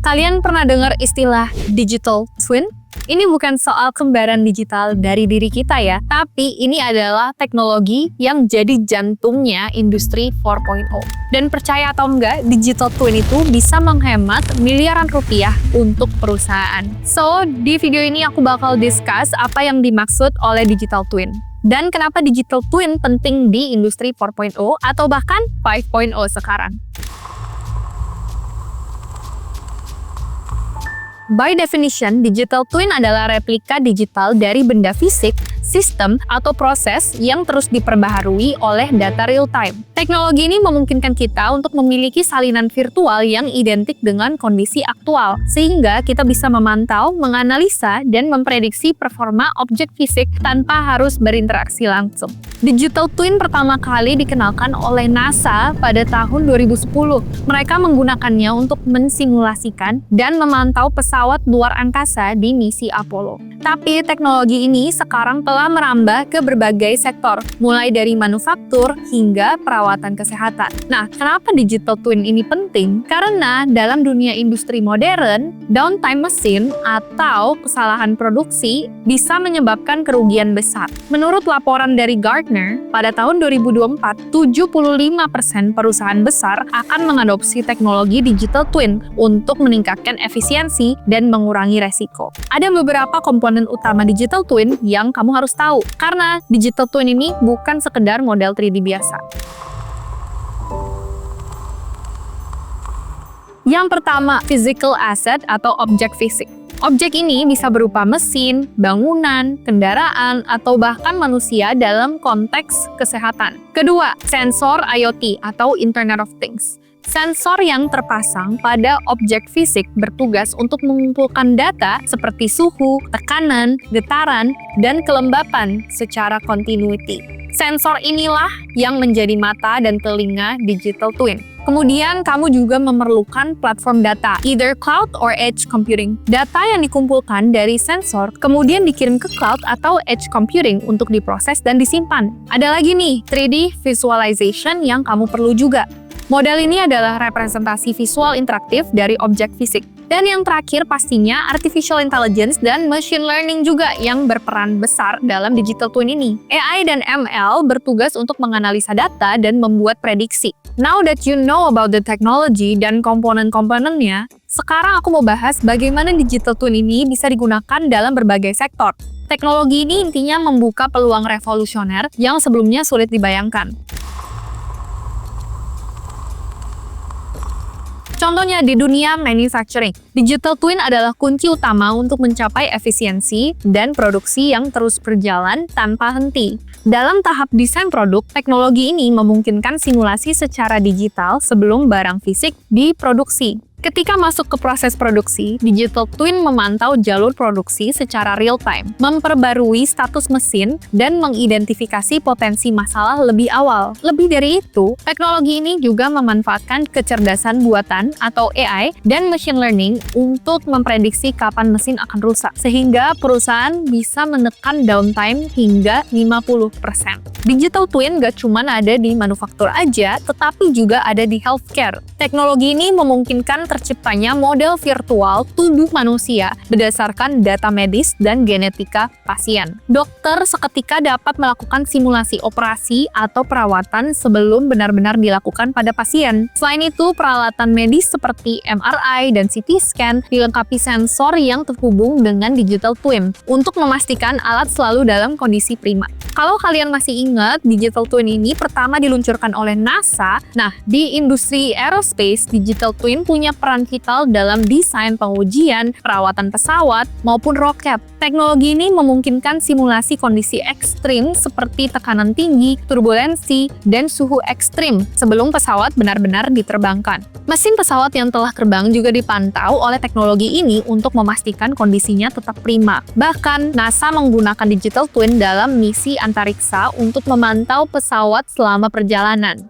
Kalian pernah dengar istilah digital twin? Ini bukan soal kembaran digital dari diri kita ya, tapi ini adalah teknologi yang jadi jantungnya industri 4.0. Dan percaya atau enggak, digital twin itu bisa menghemat miliaran rupiah untuk perusahaan. So, di video ini aku bakal discuss apa yang dimaksud oleh digital twin. Dan kenapa digital twin penting di industri 4.0 atau bahkan 5.0 sekarang. By definition, digital twin adalah replika digital dari benda fisik, sistem, atau proses yang terus diperbaharui oleh data real time. Teknologi ini memungkinkan kita untuk memiliki salinan virtual yang identik dengan kondisi aktual, sehingga kita bisa memantau, menganalisa, dan memprediksi performa objek fisik tanpa harus berinteraksi langsung. Digital twin pertama kali dikenalkan oleh NASA pada tahun 2010. Mereka menggunakannya untuk mensimulasikan dan memantau pesawat luar angkasa di misi Apollo. Tapi teknologi ini sekarang telah merambah ke berbagai sektor, mulai dari manufaktur hingga perawatan kesehatan. Nah, kenapa digital twin ini penting? Karena dalam dunia industri modern, downtime mesin atau kesalahan produksi bisa menyebabkan kerugian besar. Menurut laporan dari Gartner, pada tahun 2024, 75% perusahaan besar akan mengadopsi teknologi digital twin untuk meningkatkan efisiensi dan mengurangi resiko. Ada beberapa komponen utama digital twin yang kamu harus tahu, karena digital twin ini bukan sekedar model 3D biasa. Yang pertama, physical asset atau objek fisik. Objek ini bisa berupa mesin, bangunan, kendaraan, atau bahkan manusia dalam konteks kesehatan. Kedua, sensor IoT atau Internet of Things. Sensor yang terpasang pada objek fisik bertugas untuk mengumpulkan data seperti suhu, tekanan, getaran, dan kelembapan secara continuity. Sensor inilah yang menjadi mata dan telinga digital twin. Kemudian, kamu juga memerlukan platform data, either cloud or edge computing. Data yang dikumpulkan dari sensor kemudian dikirim ke cloud atau edge computing untuk diproses dan disimpan. Ada lagi nih, 3D visualization yang kamu perlu juga. Model ini adalah representasi visual interaktif dari objek fisik. Dan yang terakhir pastinya artificial intelligence dan machine learning juga yang berperan besar dalam digital twin ini. AI dan ML bertugas untuk menganalisa data dan membuat prediksi. Now that you know about the technology dan komponen-komponennya, sekarang aku mau bahas bagaimana digital twin ini bisa digunakan dalam berbagai sektor. Teknologi ini intinya membuka peluang revolusioner yang sebelumnya sulit dibayangkan. Contohnya di dunia manufacturing, digital twin adalah kunci utama untuk mencapai efisiensi dan produksi yang terus berjalan tanpa henti. Dalam tahap desain produk, teknologi ini memungkinkan simulasi secara digital sebelum barang fisik diproduksi. Ketika masuk ke proses produksi, digital twin memantau jalur produksi secara real-time, memperbarui status mesin, dan mengidentifikasi potensi masalah lebih awal. Lebih dari itu, teknologi ini juga memanfaatkan kecerdasan buatan atau AI dan machine learning untuk memprediksi kapan mesin akan rusak, sehingga perusahaan bisa menekan downtime hingga 50%. Digital twin gak cuma ada di manufaktur aja, tetapi juga ada di healthcare. Teknologi ini memungkinkan terciptanya model virtual tubuh manusia berdasarkan data medis dan genetika pasien. Dokter seketika dapat melakukan simulasi operasi atau perawatan sebelum benar-benar dilakukan pada pasien. Selain itu, peralatan medis seperti MRI dan CT scan dilengkapi sensor yang terhubung dengan digital twin untuk memastikan alat selalu dalam kondisi prima. Kalau kalian masih ingat, digital twin ini pertama diluncurkan oleh NASA. Nah, di industri aerospace, digital twin punya peran vital dalam desain pengujian, perawatan pesawat, maupun roket. Teknologi ini memungkinkan simulasi kondisi ekstrim seperti tekanan tinggi, turbulensi, dan suhu ekstrim sebelum pesawat benar-benar diterbangkan. Mesin pesawat yang telah terbang juga dipantau oleh teknologi ini untuk memastikan kondisinya tetap prima. Bahkan, NASA menggunakan digital twin dalam misi antariksa untuk memantau pesawat selama perjalanan.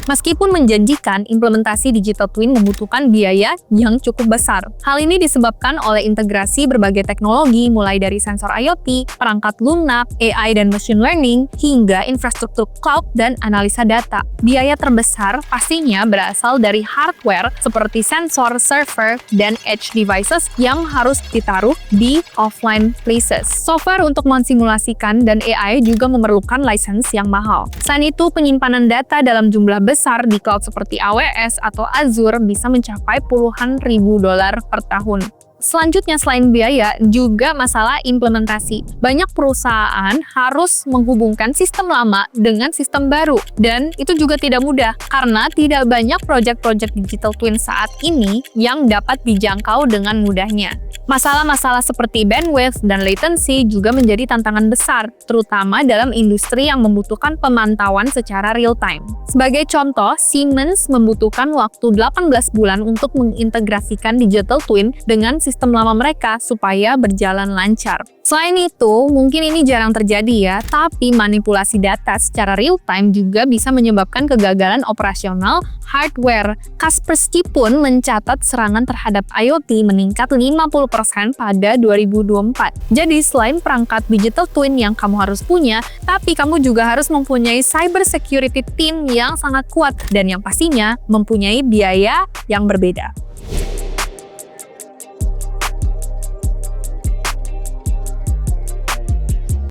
Meskipun menjanjikan, implementasi digital twin membutuhkan biaya yang cukup besar. Hal ini disebabkan oleh integrasi berbagai teknologi mulai dari sensor IoT, perangkat lunak, AI dan machine learning, hingga infrastruktur cloud dan analisa data. Biaya terbesar pastinya berasal dari hardware seperti sensor, server, dan edge devices yang harus ditaruh di offline places. Software untuk mensimulasikan dan AI juga memerlukan license yang mahal. Selain itu, penyimpanan data dalam jumlah besar di cloud seperti AWS atau Azure bisa mencapai puluhan ribu dolar per tahun. Selanjutnya, selain biaya, juga masalah implementasi. Banyak perusahaan harus menghubungkan sistem lama dengan sistem baru, dan itu juga tidak mudah karena tidak banyak proyek-proyek digital twin saat ini yang dapat dijangkau dengan mudahnya. Masalah-masalah seperti bandwidth dan latency juga menjadi tantangan besar, terutama dalam industri yang membutuhkan pemantauan secara real-time. Sebagai contoh, Siemens membutuhkan waktu 18 bulan untuk mengintegrasikan digital twin dengan sistem lama mereka supaya berjalan lancar. Selain itu, mungkin ini jarang terjadi ya, tapi manipulasi data secara real-time juga bisa menyebabkan kegagalan operasional hardware. Kaspersky pun mencatat serangan terhadap IoT meningkat 50% pada 2024. Jadi, selain perangkat digital twin yang kamu harus punya, tapi kamu juga harus mempunyai cyber security team yang sangat kuat dan yang pastinya mempunyai biaya yang berbeda.